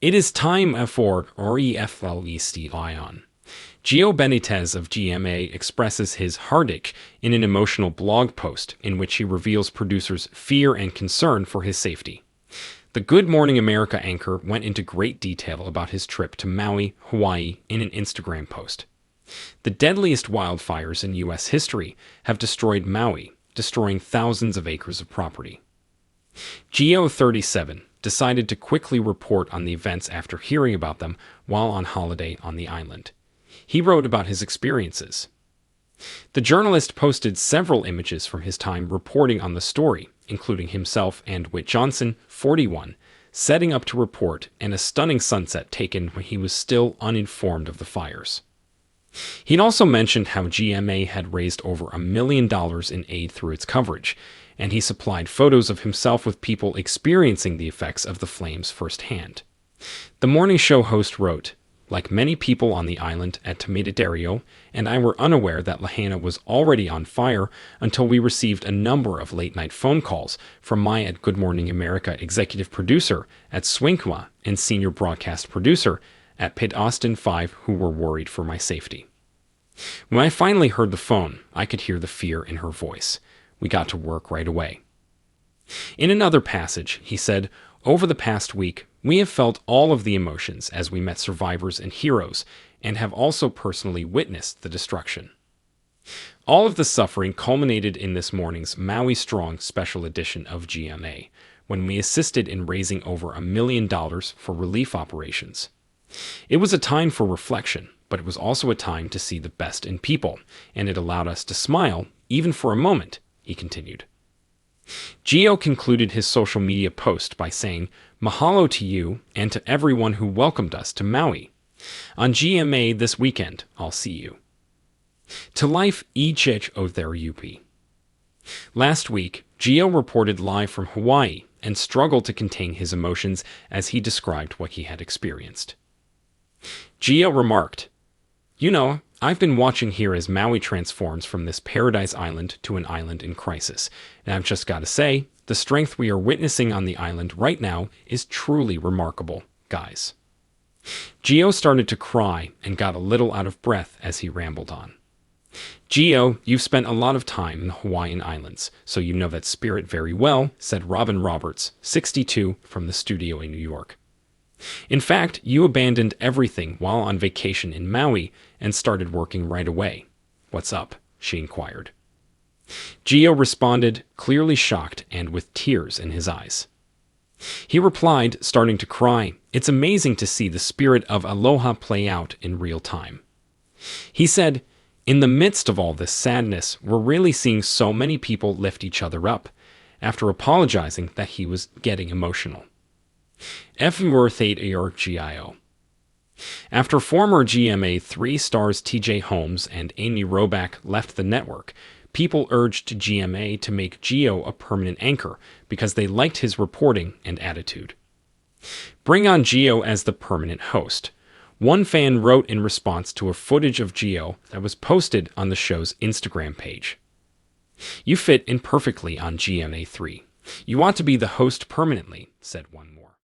It is time for Heartfelt Ion. Gio Benitez of GMA expresses his Heartache in an emotional blog post in which he reveals producers' fear and concern for his safety. The Good Morning America anchor went into great detail about his trip to Maui, Hawaii in an Instagram post. The deadliest wildfires in U.S. history have destroyed Maui, destroying thousands of acres of property. Gio, 37, decided to quickly report on the events after hearing about them while on holiday on the island. He wrote about his experiences. The journalist posted several images from his time reporting on the story, including himself and Whit Johnson, 41, setting up to report, and a stunning sunset taken when he was still uninformed of the fires. He'd also mentioned how GMA had raised over $1 million in aid through its coverage, and he supplied photos of himself with people experiencing the effects of the flames firsthand. The morning show host wrote, "Like many people on the island at Tomatedario, and I were unaware that Lahaina was already on fire until we received a number of late-night phone calls from my at Good Morning America executive producer at Swinkwa and senior broadcast producer at Pitt Austin 5 who were worried for my safety. When I finally heard the phone, I could hear the fear in her voice. We got to work right away." In another passage, he said, "Over the past week, we have felt all of the emotions as we met survivors and heroes, and have also personally witnessed the destruction. All of the suffering culminated in this morning's Maui Strong special edition of GMA, when we assisted in raising over $1 million for relief operations. It was a time for reflection, but it was also a time to see the best in people, and it allowed us to smile, even for a moment," he continued. Gio concluded his social media post by saying, "Mahalo to you and to everyone who welcomed us to Maui. On GMA this weekend, I'll see you. To life each o their UP." Last week, Gio reported live from Hawaii and struggled to contain his emotions as he described what he had experienced. Gio remarked, "You know, I've been watching here as Maui transforms from this paradise island to an island in crisis, and I've just got to say, the strength we are witnessing on the island right now is truly remarkable, guys." Gio started to cry and got a little out of breath as he rambled on. "Gio, you've spent a lot of time in the Hawaiian Islands, so you know that spirit very well," said Robin Roberts, 62, from the studio in New York. "In fact, you abandoned everything while on vacation in Maui and started working right away. What's up?" she inquired. Gio responded, clearly shocked and with tears in his eyes. He replied, starting to cry, "It's amazing to see the spirit of aloha play out in real time." He said, "In the midst of all this sadness, we're really seeing so many people lift each other up," after apologizing that he was getting emotional. Gio. After former GMA 3 stars TJ Holmes and Amy Robach left the network, people urged GMA to make Gio a permanent anchor because they liked his reporting and attitude. "Bring on Gio as the permanent host," one fan wrote in response to a footage of Gio that was posted on the show's Instagram page. "You fit in perfectly on GMA 3. You ought to be the host permanently," said one more.